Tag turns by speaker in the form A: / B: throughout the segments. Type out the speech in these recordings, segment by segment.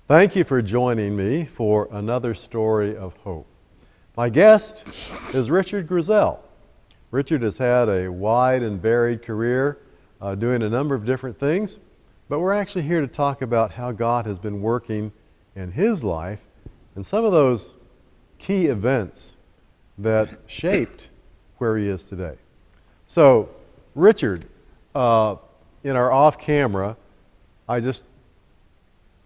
A: Thank you for joining me for another story of hope. My guest is Richard Grizzell. Richard has had a wide and varied career doing a number of different things, but we're actually here to talk about how God has been working in his life and some of those key events that shaped where he is today. So, Richard, in our off-camera, I just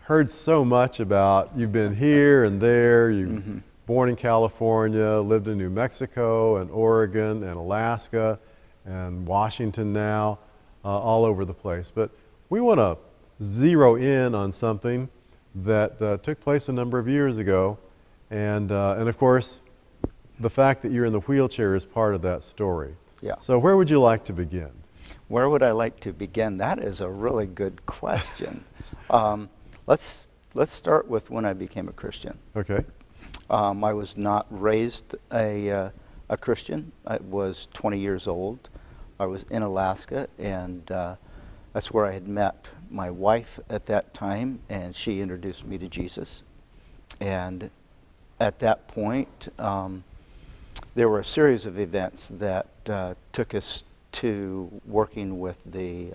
A: heard so much about you've been here and there. You born in California, lived in New Mexico and Oregon and Alaska and Washington now, all over the place. But we want to zero in on something that took place a number of years ago, and of course, the fact that you're in the wheelchair is part of that story.
B: Yeah.
A: So where would you like to begin?
B: Where would I like to begin? That is a really good question. Let's start with when I became a Christian.
A: Okay.
B: I was not raised a Christian. I was 20 years old. I was in Alaska, and that's where I had met my wife at that time, and she introduced me to Jesus. And at that point, there were a series of events that took us to working with the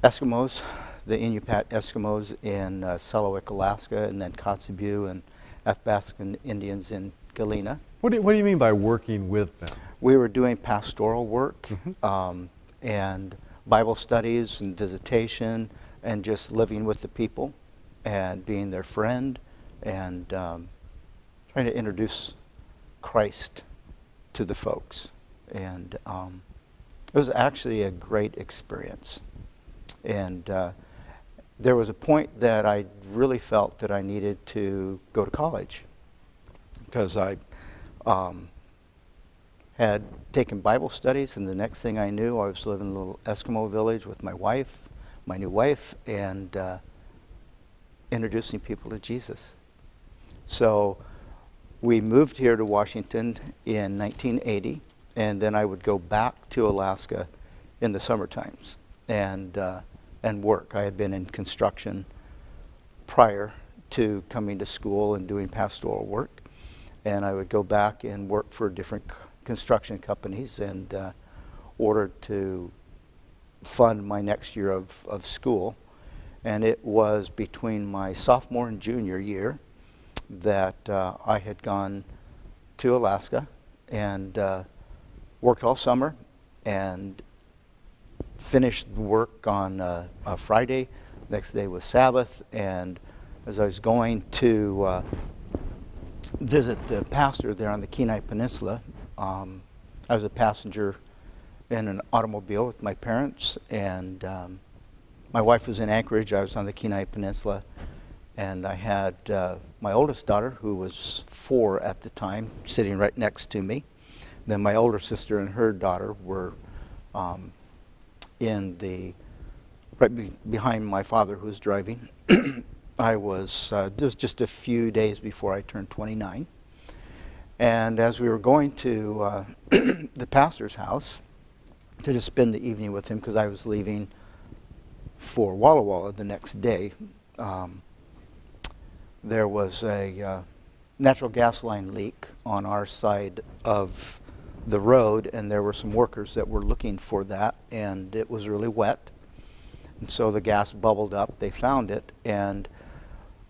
B: Eskimos, the Inupiat Eskimos in Selawik, Alaska, and then Kotzebue and Athabascan Indians in Galena.
A: What do you mean by working with them?
B: We were doing pastoral work and Bible studies and visitation and just living with the people and being their friend and trying to introduce Christ to the folks. And it was actually a great experience. And there was a point that I really felt that I needed to go to college because I had taken Bible studies, and the next thing I knew, I was living in a little Eskimo village with my wife, my new wife, and introducing people to Jesus. So we moved here to Washington in 1980, and then I would go back to Alaska in the summer times and work. I had been in construction prior to coming to school and doing pastoral work, and I would go back and work for different construction companies and order to fund my next year of school. And it was between my sophomore and junior year that I had gone to Alaska and worked all summer and finished work on a Friday. Next day was Sabbath, and as I was going to visit the pastor there on the Kenai Peninsula, I was a passenger in an automobile with my parents, and my wife was in Anchorage. I was on the Kenai Peninsula, and I had my oldest daughter, who was 4 at the time, sitting right next to me. Then my older sister and her daughter were in the behind my father, who was driving. I was just a few days before I turned 29, and as we were going to the pastor's house to just spend the evening with him, because I was leaving for Walla Walla the next day, there was a natural gas line leak on our side of the road, and there were some workers that were looking for that, and it was really wet, and so the gas bubbled up. They found it, and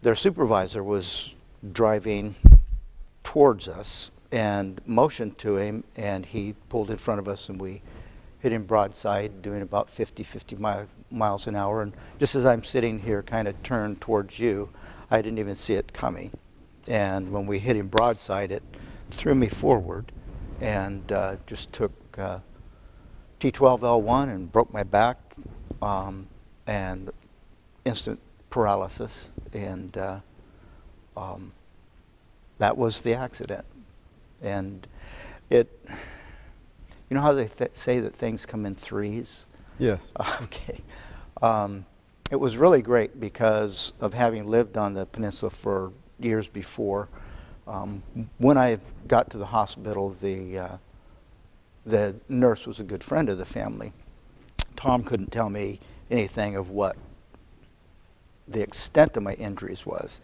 B: their supervisor was driving towards us and motioned to him, and he pulled in front of us, and we hit him broadside doing about 50 miles an hour. And just as I'm sitting here kind of turned towards you, I didn't even see it coming, and when we hit him broadside, it threw me forward and just took T12L1 and broke my back, and instant paralysis, and that was the accident. And it, you know how they say that things come in threes?
A: Yes.
B: Okay. It was really great because of having lived on the peninsula for years before. When I got to the hospital, the nurse was a good friend of the family. Tom couldn't tell me anything of what the extent of my injuries was.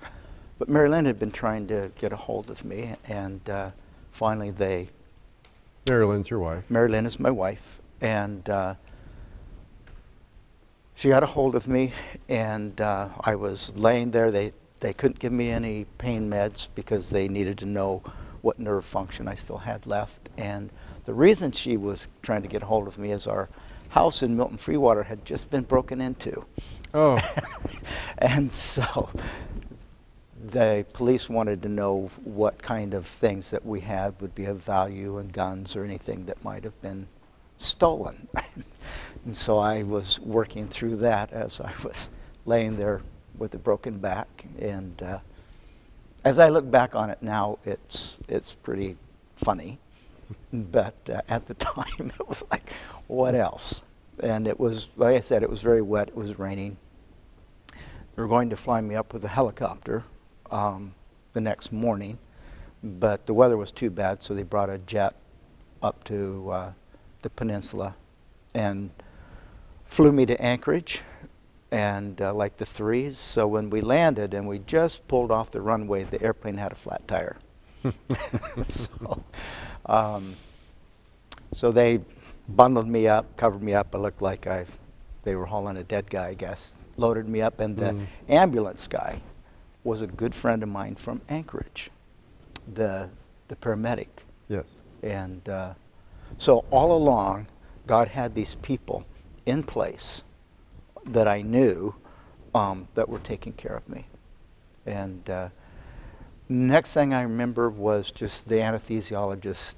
B: But Mary Lynn had been trying to get a hold of me, and finally
A: Mary Lynn's your wife.
B: Mary Lynn is my wife, and she got a hold of me, and I was laying there. They couldn't give me any pain meds because they needed to know what nerve function I still had left. And the reason she was trying to get a hold of me is our house in Milton Freewater had just been broken into.
A: Oh.
B: And so the police wanted to know what kind of things that we had would be of value, and guns or anything that might have been stolen. And so I was working through that as I was laying there with a broken back. And as I look back on it now, it's pretty funny. But at the time, it was like, what else? And it was, like I said, it was very wet. It was raining. They were going to fly me up with a helicopter the next morning, but the weather was too bad, so they brought a jet up to the peninsula and flew me to Anchorage, and like the threes. So when we landed and we just pulled off the runway, the airplane had a flat tire. So they bundled me up, covered me up. I looked like they were hauling a dead guy, I guess. Loaded me up, and the ambulance guy was a good friend of mine from Anchorage, the paramedic.
A: Yes.
B: And so all along, God had these people in place that I knew that were taking care of me. And next thing I remember was just the anesthesiologist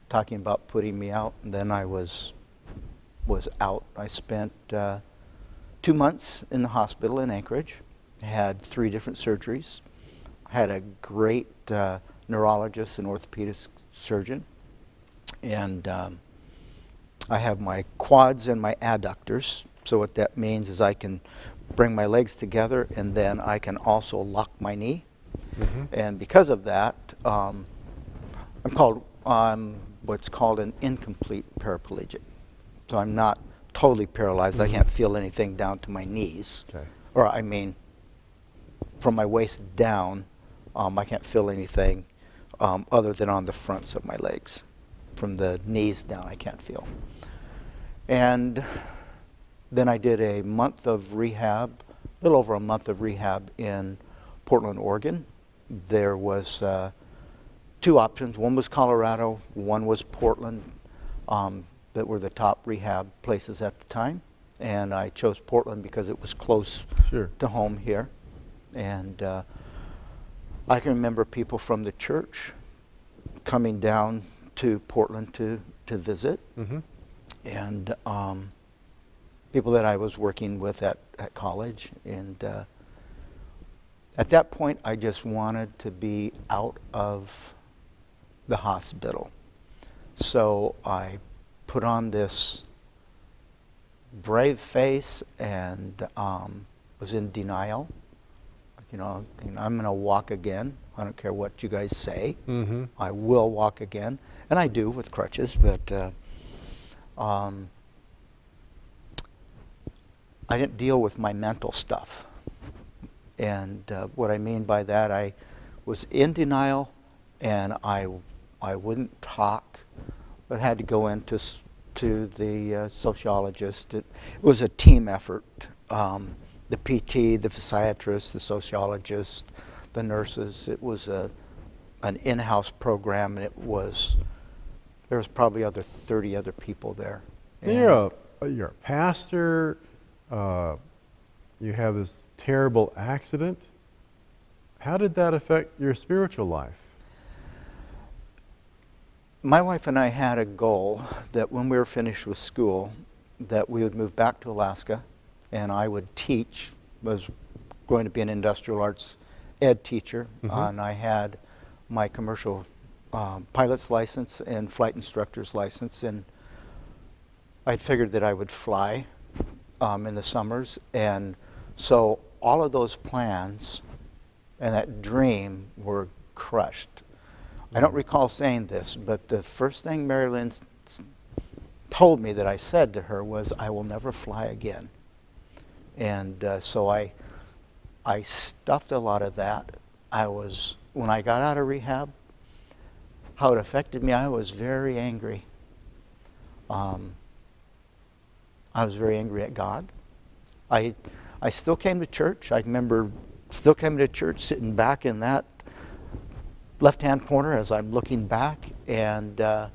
B: talking about putting me out, and then I was out. I spent 2 months in the hospital in Anchorage, had 3 different surgeries, had a great neurologist and orthopedic surgeon, and I have my quads and my adductors. So what that means is I can bring my legs together, and then I can also lock my knee. And because of that, I'm what's called an incomplete paraplegic. So I'm not totally paralyzed. I can't feel anything down to my knees.
A: Okay.
B: Or I mean, from my waist down, I can't feel anything other than on the fronts of my legs. From the knees down, I can't feel. And then I did a month of rehab, a little over a month of rehab in Portland, Oregon. There was 2 options. One was Colorado, one was Portland, that were the top rehab places at the time. And I chose Portland because it was close to home here. And I can remember people from the church coming down to Portland to visit. And people that I was working with at college. And at that point, I just wanted to be out of the hospital. So I put on this brave face and was in denial. You know, I'm going to walk again. I don't care what you guys say. I will walk again. And I do with crutches, but I didn't deal with my mental stuff. And what I mean by that, I was in denial, and I wouldn't talk, but had to go into the sociologist. It was a team effort. The PT, the physiatrist, the sociologist, the nurses. It was an in-house program, and there was probably 30 other people there.
A: You're a pastor. You have this terrible accident. How did that affect your spiritual life?
B: My wife and I had a goal that when we were finished with school, that we would move back to Alaska, and I would teach. Was going to be an industrial arts ed teacher, and I had my commercial pilot's license and flight instructor's license, and I figured that I would fly in the summers. And so all of those plans and that dream were crushed. I don't recall saying this, but the first thing Mary Lynn told me that I said to her was, "I will never fly again." And so I I stuffed a lot of that. When I got out of rehab, how it affected me, I was very angry. I was very angry at God. I still came to church. I remember still coming to church, sitting back in that left-hand corner as I'm looking back, and I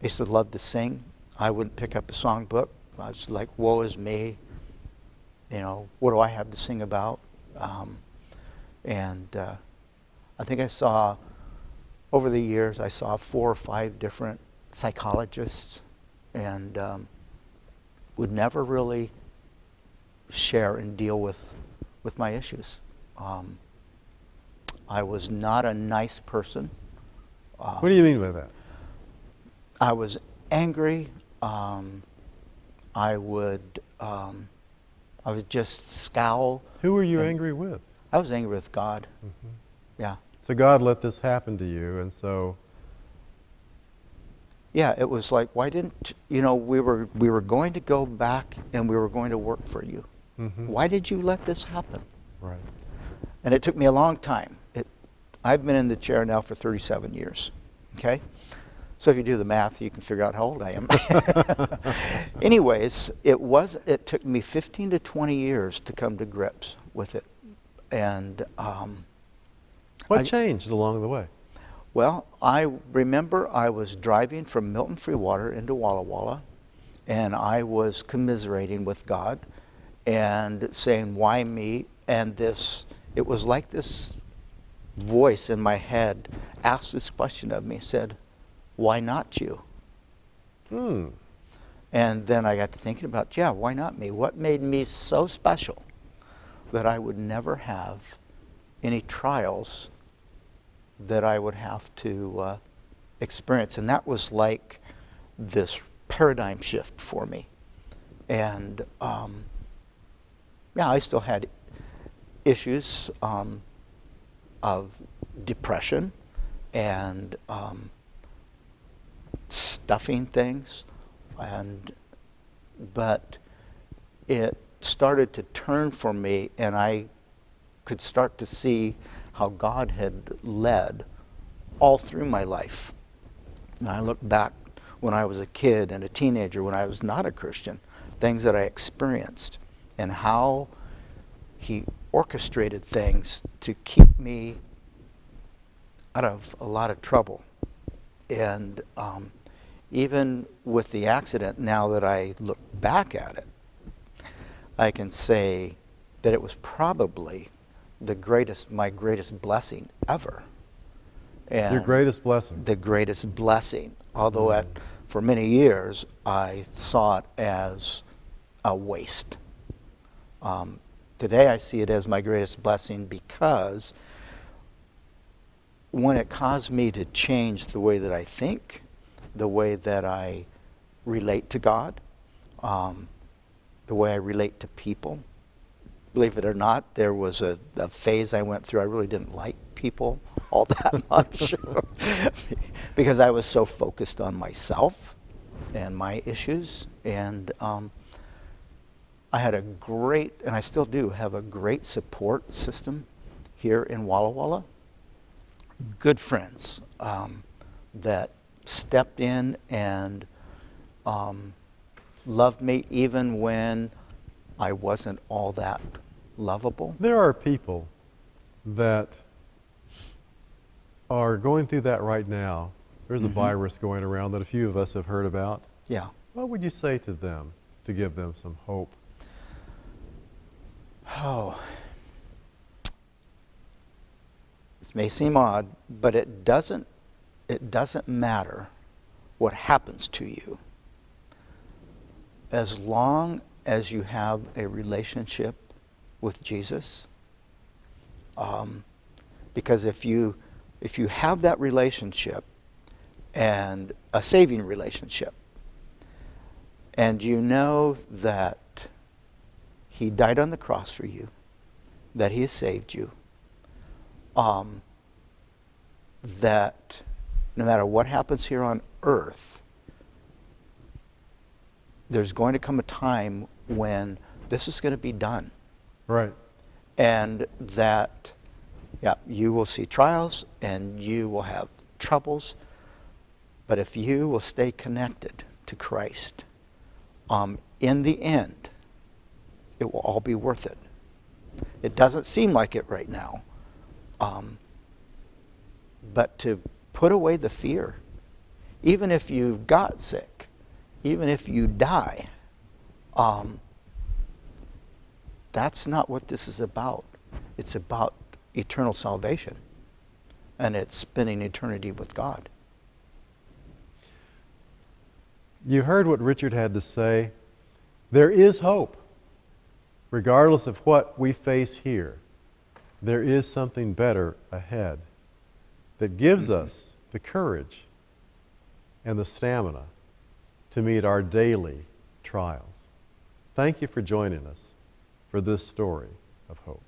B: used to love to sing. I wouldn't pick up a songbook. I was like, woe is me. You know, what do I have to sing about? I think over the years, I saw 4 or 5 different psychologists, and would never really share and deal with my issues. I was not a nice person.
A: What do you mean by that?
B: I was angry. I would just scowl.
A: Who were you angry with?
B: I was angry with God.
A: Mm-hmm.
B: Yeah.
A: So God let this happen to you, and so...
B: Yeah, it was like, why didn't, we were going to go back and we were going to work for you.
A: Mm-hmm.
B: Why did you let this happen?
A: Right.
B: And it took me a long time. I've been in the chair now for 37 years, okay? So if you do the math, you can figure out how old I am. Anyways, it took me 15 to 20 years to come to grips with it. And
A: what changed along the way?
B: Well, I remember I was driving from Milton Freewater into Walla Walla, and I was commiserating with God and saying, why me? And it was like this voice in my head asked this question of me, said, why not you? And then I got to thinking about, why not me? What made me so special that I would never have any trials that I would have to experience? And that was like this paradigm shift for me. And I still had issues of depression and stuffing things, but it started to turn for me, and I could start to see how God had led all through my life. And I look back when I was a kid and a teenager, when I was not a Christian, things that I experienced, and how He orchestrated things to keep me out of a lot of trouble. And even with the accident, now that I look back at it, I can say that it was probably my greatest blessing ever. And
A: your greatest blessing?
B: The greatest blessing. Although for many years, I saw it as a waste. Today I see it as my greatest blessing because when it caused me to change the way that I think, the way that I relate to God, the way I relate to people. Believe it or not, there was a phase I went through. I really didn't like people all that much because I was so focused on myself and my issues. And I had and I still do have a great support system here in Walla Walla. Good friends that stepped in and loved me even when I wasn't all that lovable.
A: There are people that are going through that right now. There's a virus going around that a few of us have heard about.
B: Yeah.
A: What would you say to them to give them some hope?
B: Oh. This may seem odd, but it doesn't matter what happens to you as long as you have a relationship with Jesus. Because if you have that relationship, and a saving relationship, and you know that He died on the cross for you, that He has saved you, that no matter what happens here on earth, there's going to come a time when this is going to be done.
A: Right.
B: And that, yeah, you will see trials and you will have troubles, but if you will stay connected to Christ, in the end, it will all be worth it. It doesn't seem like it right now, but to put away the fear, even if you've got sick, even if you die, that's not what this is about. It's about eternal salvation, and it's spending eternity with God.
A: You heard what Richard had to say. There is hope. Regardless of what we face here, there is something better ahead that gives us the courage and the stamina to meet our daily trials. Thank you for joining us for this story of hope.